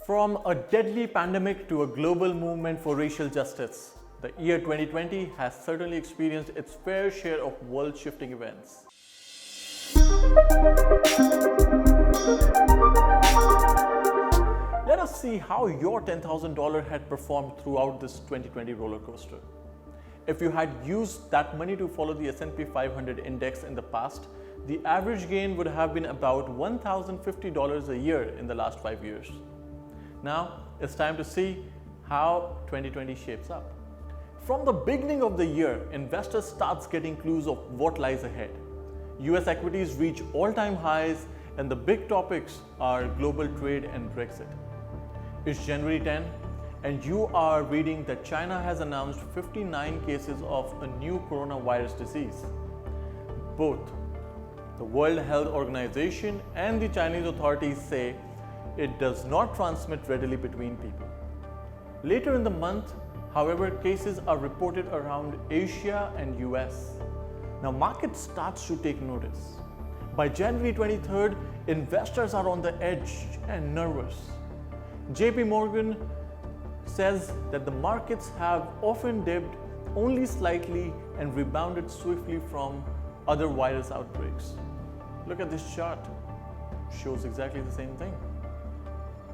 From a deadly pandemic to a global movement for racial justice, the year 2020 has certainly experienced its fair share of world-shifting events. Let us see how your $10,000 had performed throughout this 2020 roller coaster. If you had used that money to follow the S&P 500 index in the past, the average gain would have been about $1,050 a year in the last 5 years. Now, it's time to see how 2020 shapes up. From the beginning of the year, investors start getting clues of what lies ahead. US equities reach all-time highs, and the big topics are global trade and Brexit. It's January 10, and you are reading that China has announced 59 cases of a new coronavirus disease. Both the World Health Organization and the Chinese authorities say it does not transmit readily between people. Later in the month, however, cases are reported around Asia and US. Now, market starts to take notice. By January 23rd, investors are on the edge and nervous. JP Morgan says that the markets have often dipped only slightly and rebounded swiftly from other virus outbreaks. Look at this chart. It shows exactly the same thing.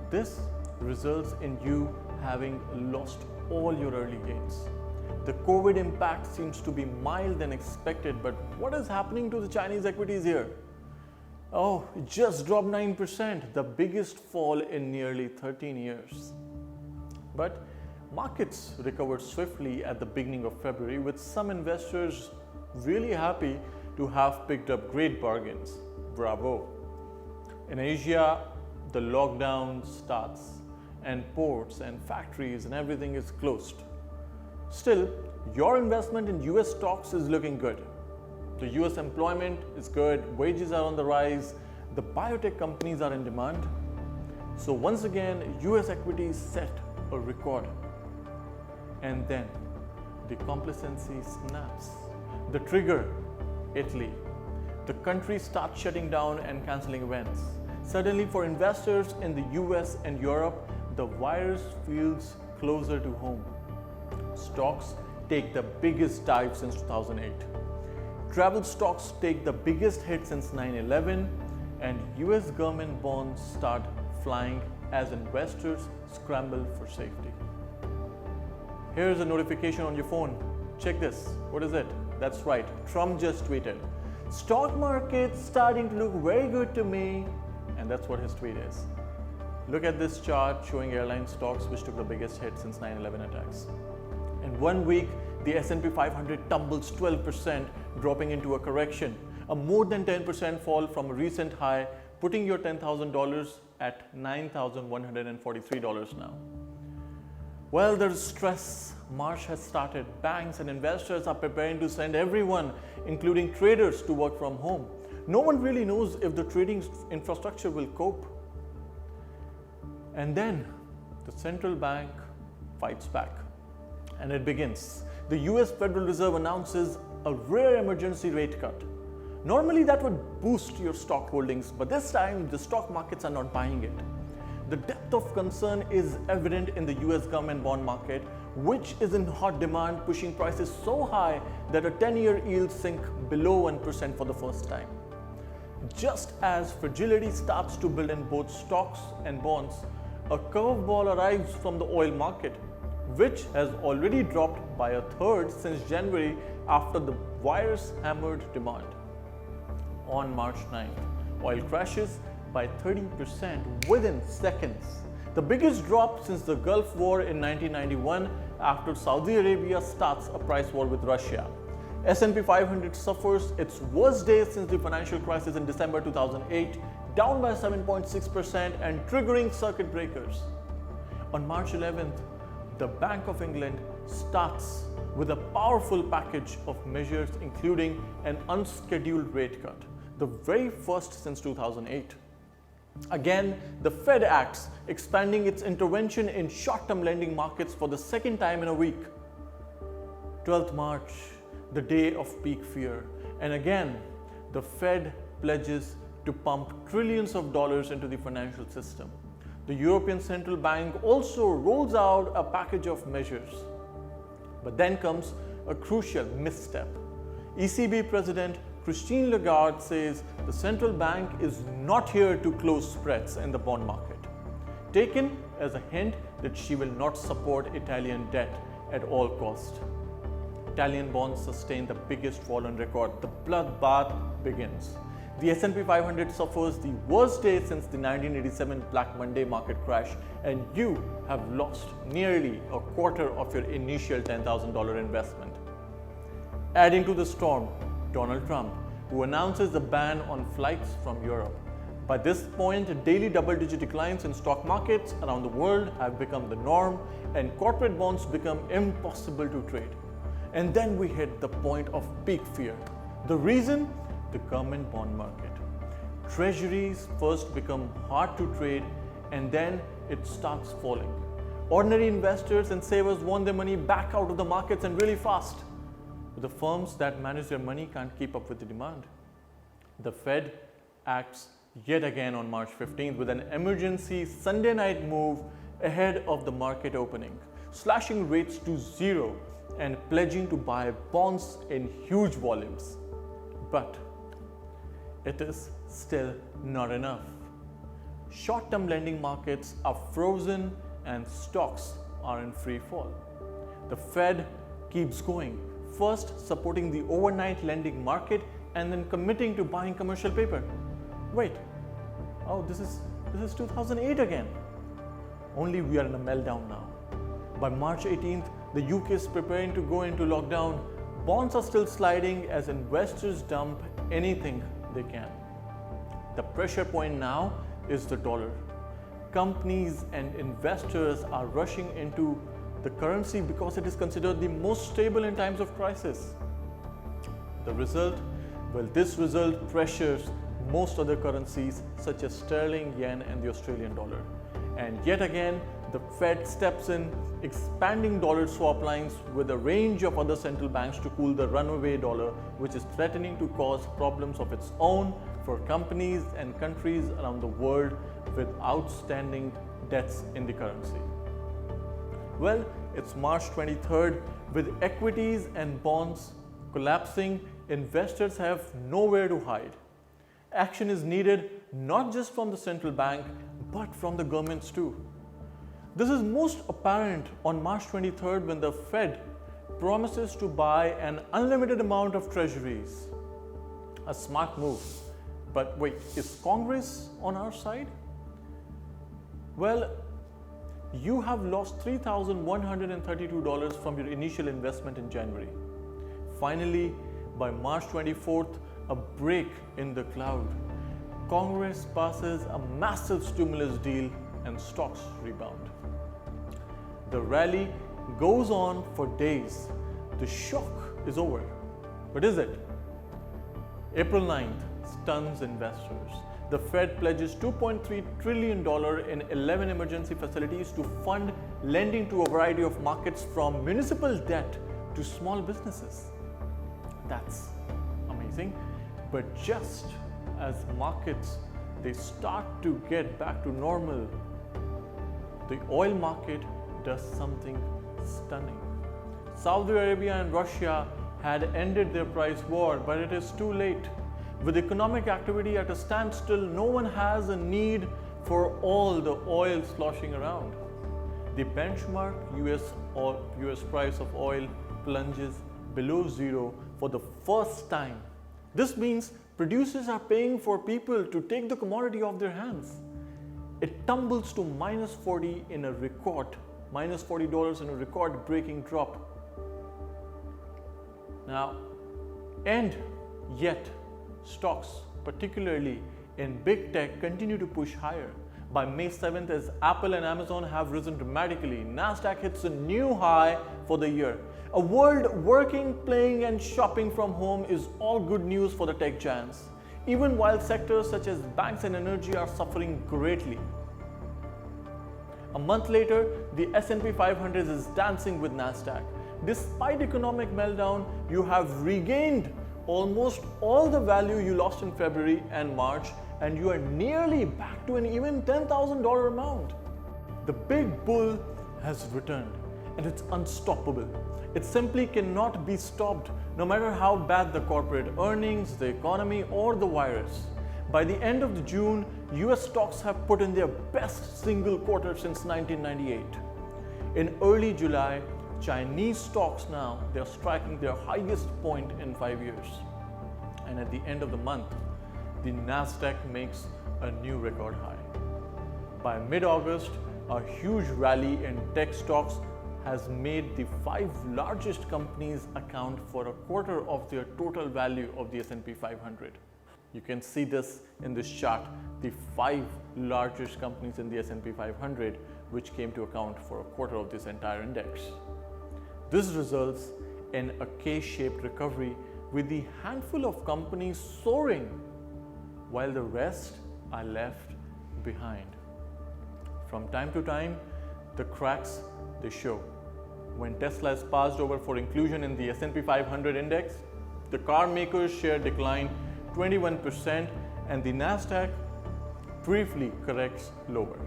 This results in you having lost all your early gains. The COVID impact seems to be mild than expected, but what is happening to the Chinese equities here? Oh, it just dropped 9%, the biggest fall in nearly 13 years. But markets recovered swiftly at the beginning of February, with some investors really happy to have picked up great bargains. Bravo! In Asia, the lockdown starts and ports and factories and everything is closed. Still, your investment in US stocks is looking good. The US employment is good, wages are on the rise, the biotech companies are in demand. So once again, US equities set a record. And then the complacency snaps. The trigger, Italy. The country starts shutting down and cancelling events. Suddenly, for investors in the US and Europe, the virus feels closer to home. Stocks take the biggest dive since 2008. Travel stocks take the biggest hit since 9/11, and US government bonds start flying as investors scramble for safety. Here's a notification on your phone. Check this. What is it? That's right. Trump just tweeted, "Stock market starting to look very good to me." And that's what his tweet is. Look at this chart showing airline stocks which took the biggest hit since 9/11 attacks. In 1 week, the S&P 500 tumbles 12%, dropping into a correction, a more than 10% fall from a recent high, putting your $10,000 at $9,143 now. Well, there's stress. March has started. Banks and investors are preparing to send everyone, including traders, to work from home. No one really knows if the trading infrastructure will cope. And then the central bank fights back, and it begins. The US Federal Reserve announces a rare emergency rate cut. Normally that would boost your stock holdings, but this time the stock markets are not buying it. The depth of concern is evident in the US government bond market, which is in hot demand, pushing prices so high that a 10-year yield sink below 1% for the first time. Just as fragility starts to build in both stocks and bonds, a curveball arrives from the oil market, which has already dropped by a third since January after the virus hammered demand. On March 9th, oil crashes by 30% within seconds, the biggest drop since the Gulf War in 1991 after Saudi Arabia starts a price war with Russia. S&P 500 suffers its worst day since the financial crisis in December 2008, down by 7.6% and triggering circuit breakers. On March 11th, the Bank of England starts with a powerful package of measures, including an unscheduled rate cut, the very first since 2008. Again, the Fed acts, expanding its intervention in short-term lending markets for the second time in a week. 12th March, the day of peak fear, and again, the Fed pledges to pump trillions of dollars into the financial system. The European Central Bank also rolls out a package of measures. But then comes a crucial misstep. ECB President Christine Lagarde says the central bank is not here to close spreads in the bond market, taken as a hint that she will not support Italian debt at all costs. Italian bonds sustain the biggest fall on record. The bloodbath begins. The S&P 500 suffers the worst day since the 1987 Black Monday market crash, and you have lost nearly a quarter of your initial $10,000 investment. Adding to the storm, Donald Trump, who announces a ban on flights from Europe. By this point, daily double-digit declines in stock markets around the world have become the norm, and corporate bonds become impossible to trade. And then we hit the point of peak fear. The reason? The government bond market. Treasuries first become hard to trade, and then it starts falling. Ordinary investors and savers want their money back out of the markets and really fast. But the firms that manage their money can't keep up with the demand. The Fed acts yet again on March 15th with an emergency Sunday night move ahead of the market opening, slashing rates to zero and pledging to buy bonds in huge volumes. But it is still not enough. Short-term lending markets are frozen and stocks are in free fall. The Fed keeps going, first supporting the overnight lending market and then committing to buying commercial paper. Wait, oh, this is 2008 again. Only we are in a meltdown now. By March 18th, the UK is preparing to go into lockdown. Bonds are still sliding as investors dump anything they can. The pressure point now is the dollar. Companies and investors are rushing into the currency because it is considered the most stable in times of crisis. The result? Well, this result pressures most other currencies such as sterling, yen and the Australian dollar. And yet again, the Fed steps in, expanding dollar swap lines with a range of other central banks to cool the runaway dollar, which is threatening to cause problems of its own for companies and countries around the world with outstanding debts in the currency. Well, it's March 23rd. With equities and bonds collapsing, investors have nowhere to hide. Action is needed not just from the central bank, but from the governments too. This is most apparent on March 23rd when the Fed promises to buy an unlimited amount of treasuries. A smart move. But wait, is Congress on our side? Well, you have lost $3,132 from your initial investment in January. Finally, by March 24th, a break in the cloud. Congress passes a massive stimulus deal and stocks rebound. The rally goes on for days. The shock is over. But is it? April 9th stuns investors. The Fed pledges $2.3 trillion in 11 emergency facilities to fund lending to a variety of markets from municipal debt to small businesses. That's amazing. But just as markets they start to get back to normal, the oil market does something stunning. Saudi Arabia and Russia had ended their price war, but it is too late. With economic activity at a standstill, no one has a need for all the oil sloshing around. The benchmark US price of oil plunges below zero for the first time. This means producers are paying for people to take the commodity off their hands. It tumbles to minus $40 in a record-breaking drop. Now, and yet, stocks, particularly in big tech, continue to push higher. By May 7th, as Apple and Amazon have risen dramatically, Nasdaq hits a new high for the year. A world working, playing and shopping from home is all good news for the tech giants, even while sectors such as banks and energy are suffering greatly. A month later, the S&P 500 is dancing with Nasdaq. Despite economic meltdown, you have regained almost all the value you lost in February and March and you are nearly back to an even $10,000 amount. The big bull has returned and it's unstoppable. It simply cannot be stopped no matter how bad the corporate earnings, the economy or the virus. By the end of June, US stocks have put in their best single quarter since 1998. In early July, Chinese stocks now, they are striking their highest point in 5 years. And at the end of the month, the Nasdaq makes a new record high. By mid-August, a huge rally in tech stocks has made the 5 largest companies account for a quarter of their total value of the S&P 500. You can see this in this chart, the 5 largest companies in the S&P 500 which came to account for a quarter of this entire index. This results in a K-shaped recovery with the handful of companies soaring while the rest are left behind. From time to time, the cracks they show. When Tesla is passed over for inclusion in the S&P 500 index, the car maker's share declined 21% and the Nasdaq briefly corrects lower.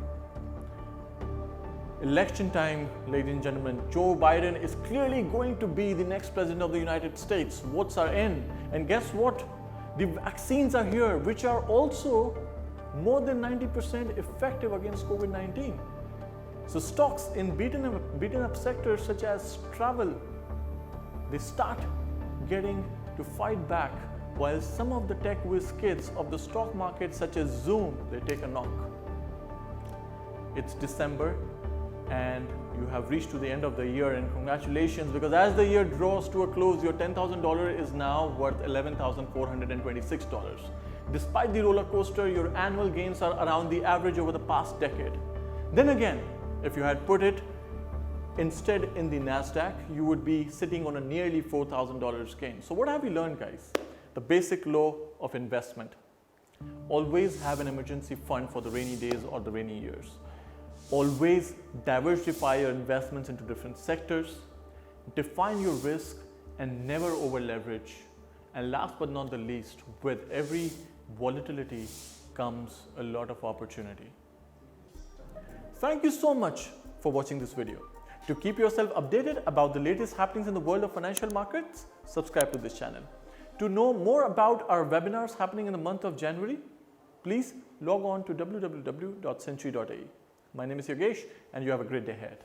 Election time, ladies and gentlemen. Joe Biden is clearly going to be the next president of the United States. Votes are in. And guess what? The vaccines are here, which are also more than 90% effective against COVID-19. So stocks in beaten up sectors such as travel, they start getting to fight back, while some of the tech whiz kids of the stock market such as Zoom, they take a knock. It's December and you have reached to the end of the year, and congratulations, because as the year draws to a close, your $10,000 is now worth $11,426. Despite the roller coaster, your annual gains are around the average over the past decade. Then again, if you had put it instead in the Nasdaq, you would be sitting on a nearly $4,000 gain. So what have we learned, guys? The basic law of investment. Always have an emergency fund for the rainy days or the rainy years. Always diversify your investments into different sectors. Define your risk and never over leverage. And last but not the least, with every volatility comes a lot of opportunity. Thank you so much for watching this video. To keep yourself updated about the latest happenings in the world of financial markets, subscribe to this channel. To know more about our webinars happening in the month of January, please log on to www.century.ae. My name is Yogesh and you have a great day ahead.